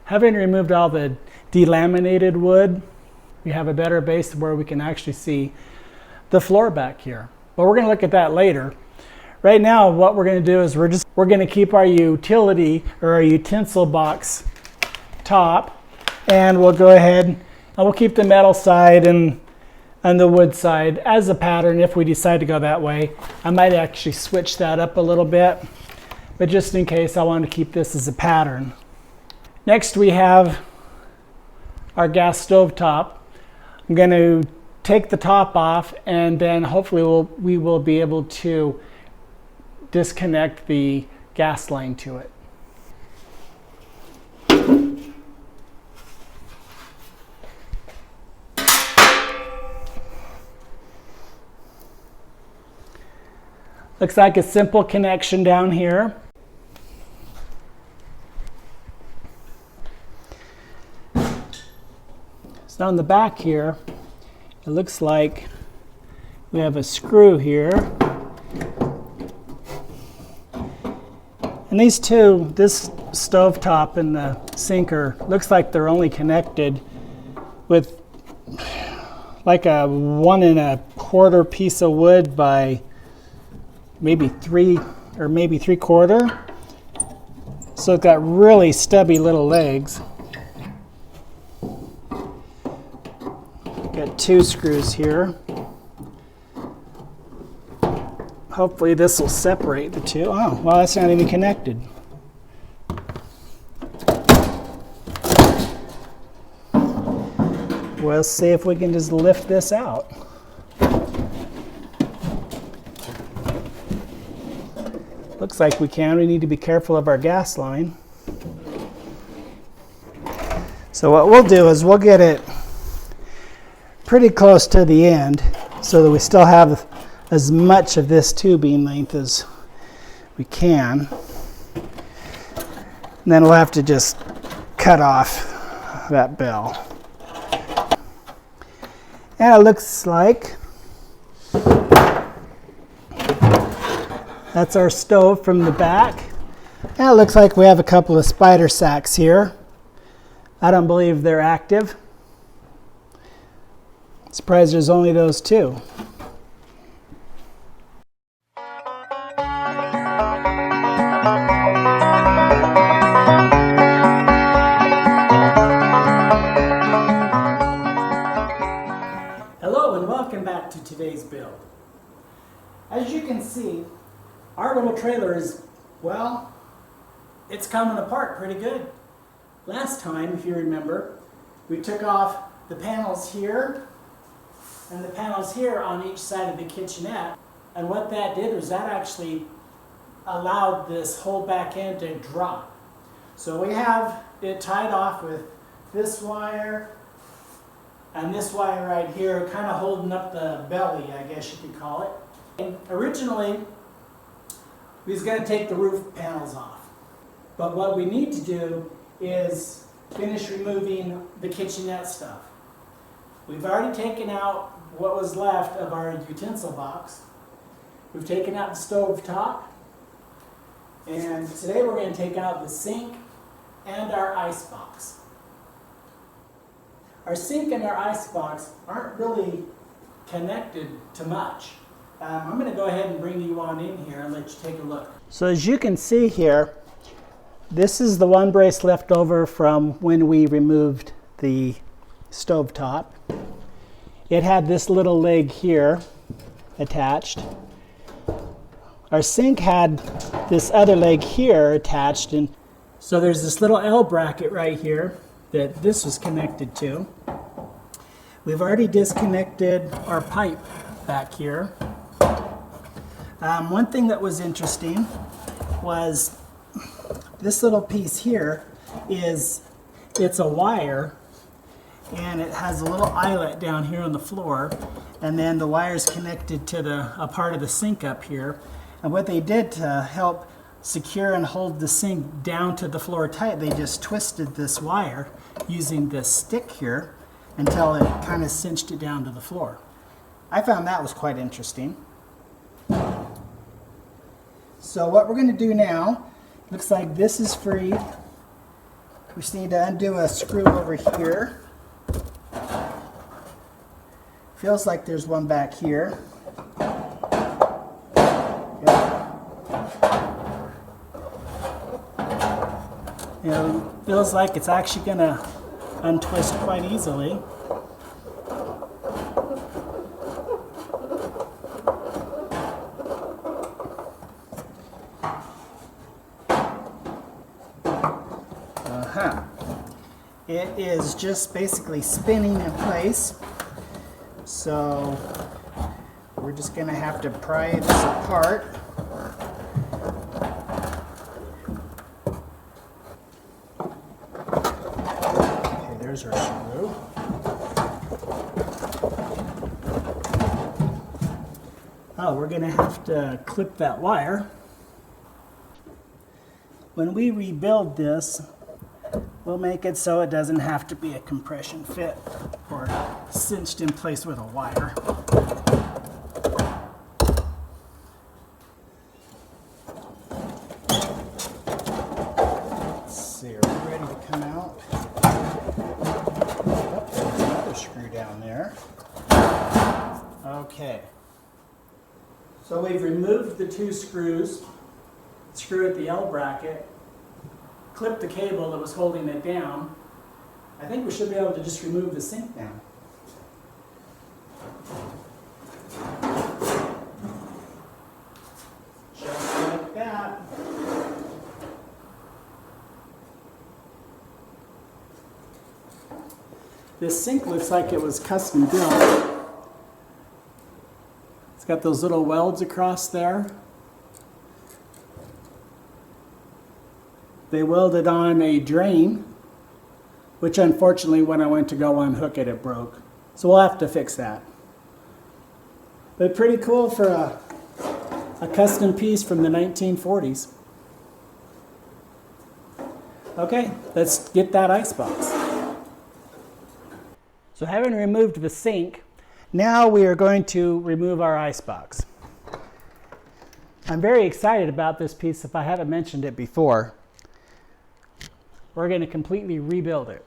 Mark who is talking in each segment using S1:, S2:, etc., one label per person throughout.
S1: Having removed all the delaminated wood, we have a better base where we can actually see the floor back here. But we're going to look at that later. Right now, what we're going to do is we're going to keep our utility or our utensil box top, and we'll go ahead and we'll keep the metal side and the wood side as a pattern if we decide to go that way. I might actually switch that up a little bit, but just in case, I want to keep this as a pattern. Next, we have our gas stove top. I'm going to take the top off, and then hopefully we will be able to disconnect the gas line to it. Looks like a simple connection down here. So on the back here, it looks like we have a screw here. And these two, this stovetop and the sinker, looks like they're only connected with like a 1 1/4 piece of wood by maybe 3 or maybe 3/4. So it's got really stubby little legs. Got 2 screws here. Hopefully this will separate the two. Oh, well, that's not even connected. We'll see if we can just lift this out. Looks like we can. We need to be careful of our gas line. So what we'll do is we'll get it pretty close to the end so that we still have as much of this tubing length as we can. And then we'll have to just cut off that bell. And it looks like that's our stove from the back. And it looks like we have a couple of spider sacks here. I don't believe they're active. Surprised there's only those 2. Hello and welcome back to today's build. As you can see, our little trailer is, well, it's coming apart pretty good. Last time, if you remember, we took off the panels here and the panels here on each side of the kitchenette. And what that did was that actually allowed this whole back end to drop. So we have it tied off with this wire and this wire right here, kind of holding up the belly, I guess you could call it. And originally, we was going to take the roof panels off. But what we need to do is finish removing the kitchenette stuff. We've already taken out what was left of our utensil box. We've taken out the stove top. And today we're going to take out the sink and our icebox. Our sink and our icebox aren't really connected to much. I'm going to go ahead and bring you on in here and let you take a look. So as you can see here, this is the one brace left over from when we removed the stove top. It had this little leg here attached. Our sink had this other leg here attached, and so there's this little L bracket right here that this was connected to. We've already disconnected our pipe back here. One thing that was interesting was this little piece here it's a wire, and it has a little eyelet down here on the floor, and then the wire's connected to a part of the sink up here. And what they did to help secure and hold the sink down to the floor tight, they just twisted this wire using this stick here until it kind of cinched it down to the floor. I found that was quite interesting. So what we're going to do now, looks like this is free. We just need to undo a screw over here. Feels like there's one back here. It feels like it's actually going to untwist quite easily. It is just basically spinning in place. So we're just going to have to pry this apart. Okay, there's our screw. Oh, we're going to have to clip that wire. When we rebuild this, we'll make it so it doesn't have to be a compression fit or cinched in place with a wire. Let's see, are we ready to come out? Oh, there's another screw down there. Okay. So we've removed the two screws, screw at the L bracket, clip the cable that was holding it down. I think we should be able to just remove the sink now. Just like that. This sink looks like it was custom built. It's got those little welds across there. They welded on a drain, which unfortunately when I went to go unhook it, it broke. So we'll have to fix that. But pretty cool for a custom piece from the 1940s. Okay, let's get that icebox. So having removed the sink, now we are going to remove our icebox. I'm very excited about this piece if I haven't mentioned it before. We're going to completely rebuild it.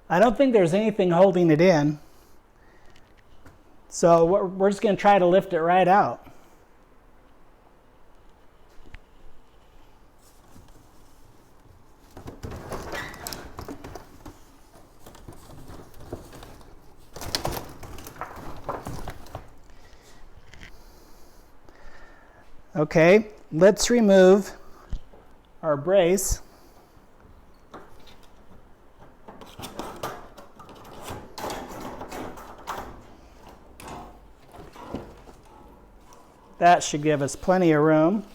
S1: I don't think there's anything holding it in. So we're just going to try to lift it right out. Okay, let's remove our brace. That should give us plenty of room.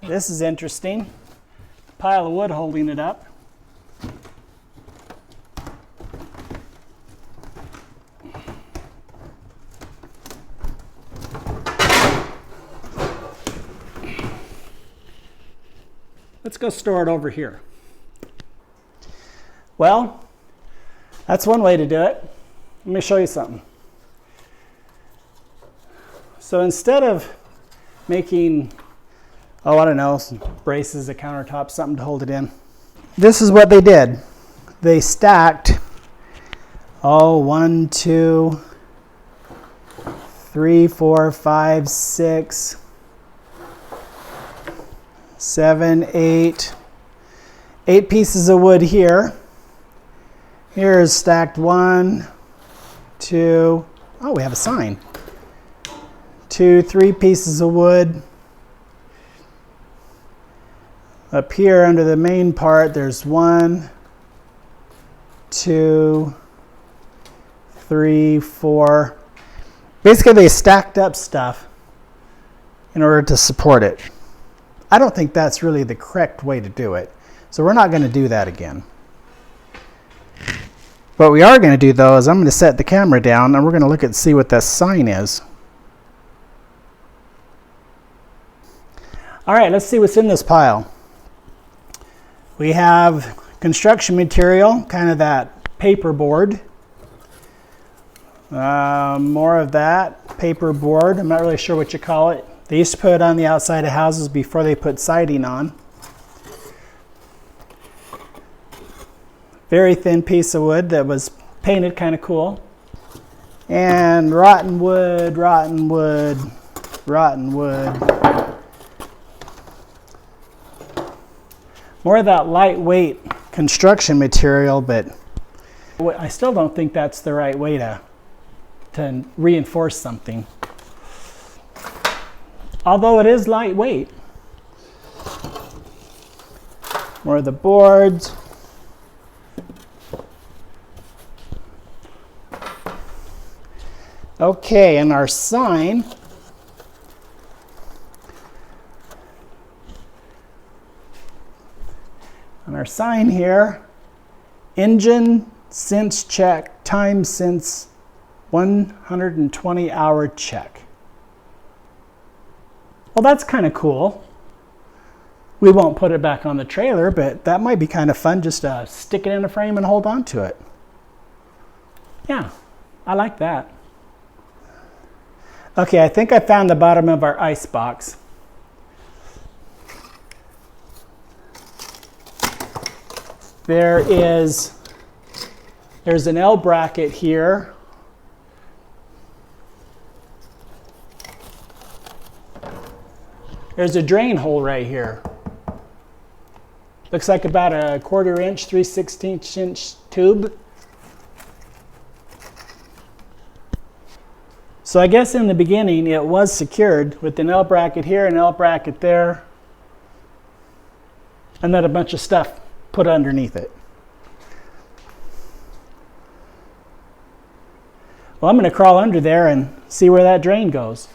S1: This is interesting. Pile of wood holding it up. Let's go store it over here. Well, that's one way to do it. Let me show you something. So instead of making, oh, I don't know, some braces, a countertop, something to hold it in, this is what they did. They stacked, 1, 2, 3, 4, 5, 6, 7, 8 pieces of wood here. Here is stacked 1, 2, oh, we have a sign. 2, 3 pieces of wood. Up here under the main part, there's 1, 2, 3, 4. Basically, they stacked up stuff in order to support it. I don't think that's really the correct way to do it. So we're not going to do that again. What we are going to do though is I'm going to set the camera down and we're going to look and see what this sign is. All right, let's see what's in this pile. We have construction material, kind of that paper board. More of that paper board. I'm not really sure what you call it. They used to put it on the outside of houses before they put siding on. Very thin piece of wood that was painted kind of cool. And rotten wood, rotten wood, rotten wood. More of that lightweight construction material, but I still don't think that's the right way to reinforce something. Although it is lightweight. More of the boards. Okay, and our sign. On our sign here, engine since check, time since 120-hour check. Well, that's kind of cool. We won't put it back on the trailer, but that might be kind of fun just to stick it in a frame and hold on to it. Yeah, I like that. Okay, I think I found the bottom of our icebox. There's an L bracket here. There's a drain hole right here. Looks like about a 1/4 inch, 3/16 inch tube. So I guess in the beginning it was secured with an L bracket here, an L bracket there, and then a bunch of stuff put underneath it. Well, I'm going to crawl under there and see where that drain goes.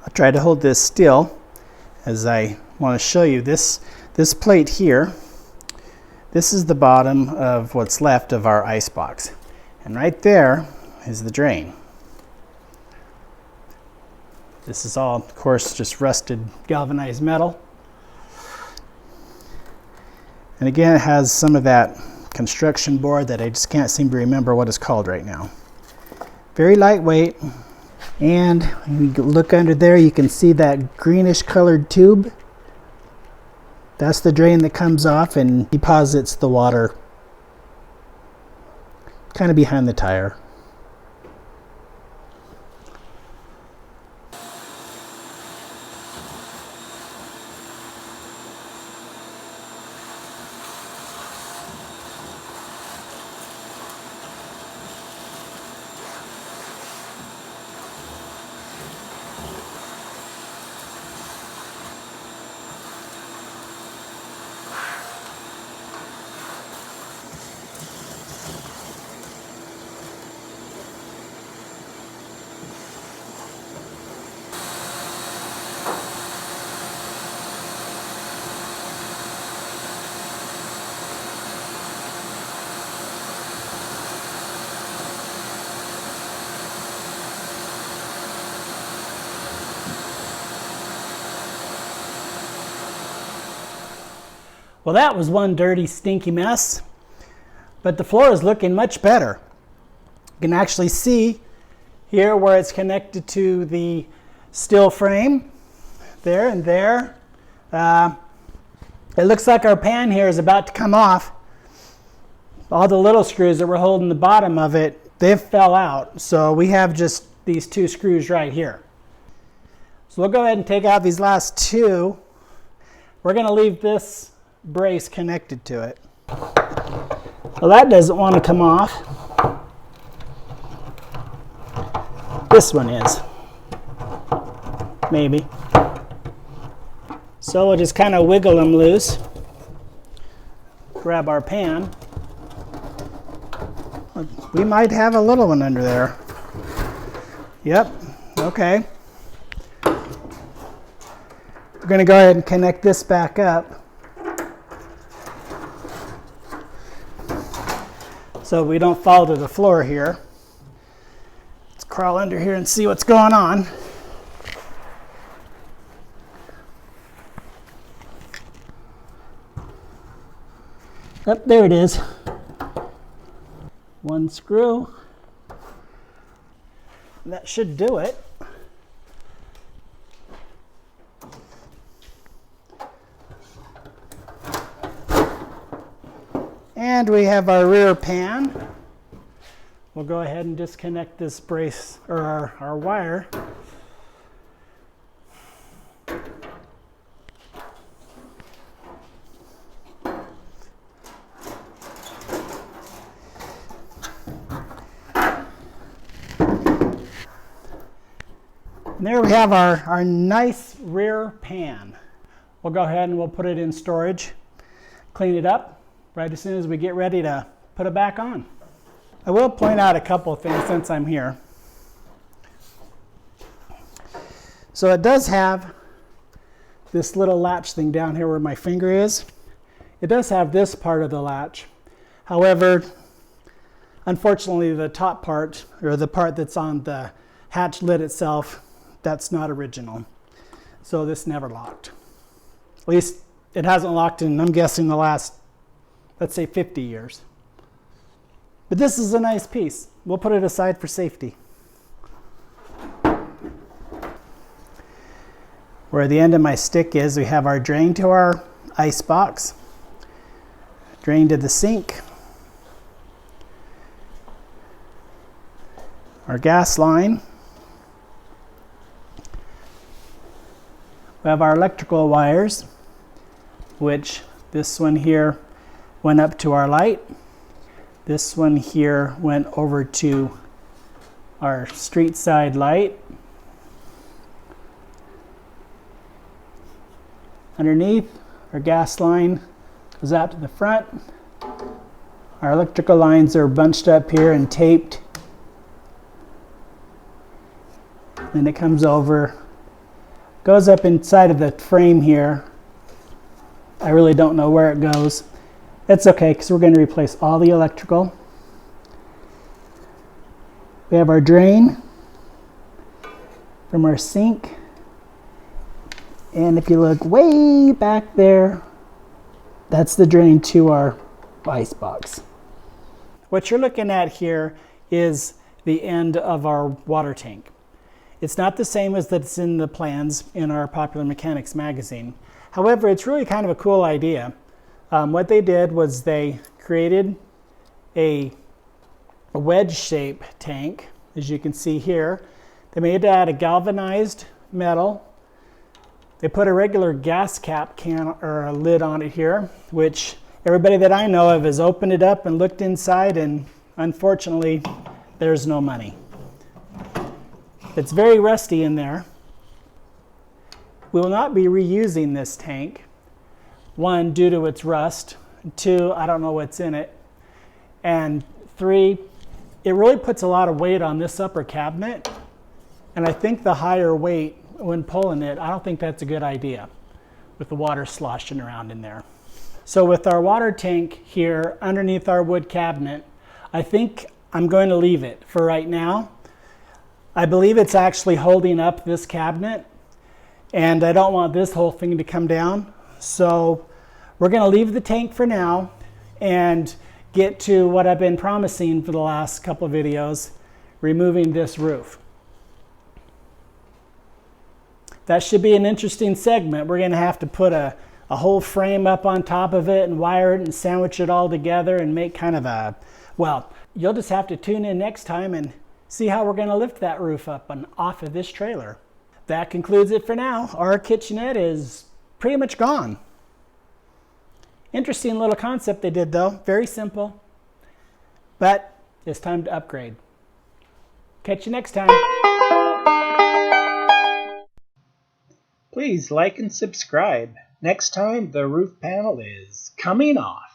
S1: I'll try to hold this still as I want to show you this plate here. This is the bottom of what's left of our icebox. And right there is the drain. This is all, of course, just rusted galvanized metal. And again, it has some of that construction board that I just can't seem to remember what it's called right now. Very lightweight. And when you look under there, you can see that greenish colored tube. That's the drain that comes off and deposits the water kind of behind the tire. Well, that was one dirty, stinky mess, but the floor is looking much better. You can actually see here where it's connected to the steel frame, there and there. It looks like our pan here is about to come off. All the little screws that were holding the bottom of it, they fell out. So we have just these two screws right here. So we'll go ahead and take out these last two. We're going to leave this brace connected to it. Well, that doesn't want to come off. This one is. Maybe. So we'll just kind of wiggle them loose. Grab our pan. We might have a little one under there. Yep, okay. We're going to go ahead and connect this back up. So we don't fall to the floor here. Let's crawl under here and see what's going on. Oh, there it is. 1, one screw. That should do it. And we have our rear pan. We'll go ahead and disconnect this brace, or our wire. And there we have our nice rear pan. We'll go ahead and we'll put it in storage, clean it up right as soon as we get ready to put it back on. I will point out a couple of things since I'm here. So it does have this little latch thing down here where my finger is. It does have this part of the latch. However, unfortunately the top part, or the part that's on the hatch lid itself, that's not original. So this never locked. At least it hasn't locked in, I'm guessing, the last, let's say, 50 years. But this is a nice piece. We'll put it aside for safety. Where the end of my stick is, we have our drain to our icebox, drain to the sink, our gas line. We have our electrical wires, which this one here went up to our light. This one here went over to our street side light. Underneath, our gas line goes out to the front. Our electrical lines are bunched up here and taped. Then it comes over, goes up inside of the frame here. I really don't know where it goes. That's okay, because we're going to replace all the electrical. We have our drain from our sink. And if you look way back there, that's the drain to our icebox. What you're looking at here is the end of our water tank. It's not the same as that's in the plans in our Popular Mechanics magazine. However, it's really kind of a cool idea. What they did was they created a wedge-shaped tank, as you can see here. They made it out of galvanized metal. They put a regular gas cap can or a lid on it here, which everybody that I know of has opened it up and looked inside, and unfortunately, there's no money. It's very rusty in there. We will not be reusing this tank. One, due to its rust. Two, I don't know what's in it. And three, it really puts a lot of weight on this upper cabinet. And I think the higher weight when pulling it, I don't think that's a good idea with the water sloshing around in there. So with our water tank here underneath our wood cabinet, I think I'm going to leave it for right now. I believe it's actually holding up this cabinet, and I don't want this whole thing to come down. So we're going to leave the tank for now and get to what I've been promising for the last couple of videos, removing this roof. That should be an interesting segment. We're going to have to put a whole frame up on top of it and wire it and sandwich it all together and make kind of a, well, you'll just have to tune in next time and see how we're going to lift that roof up and off of this trailer. That concludes it for now. Our kitchenette is pretty much gone. Interesting little concept they did though. Very simple. But it's time to upgrade. Catch you next time. Please like and subscribe. Next time the roof panel is coming off.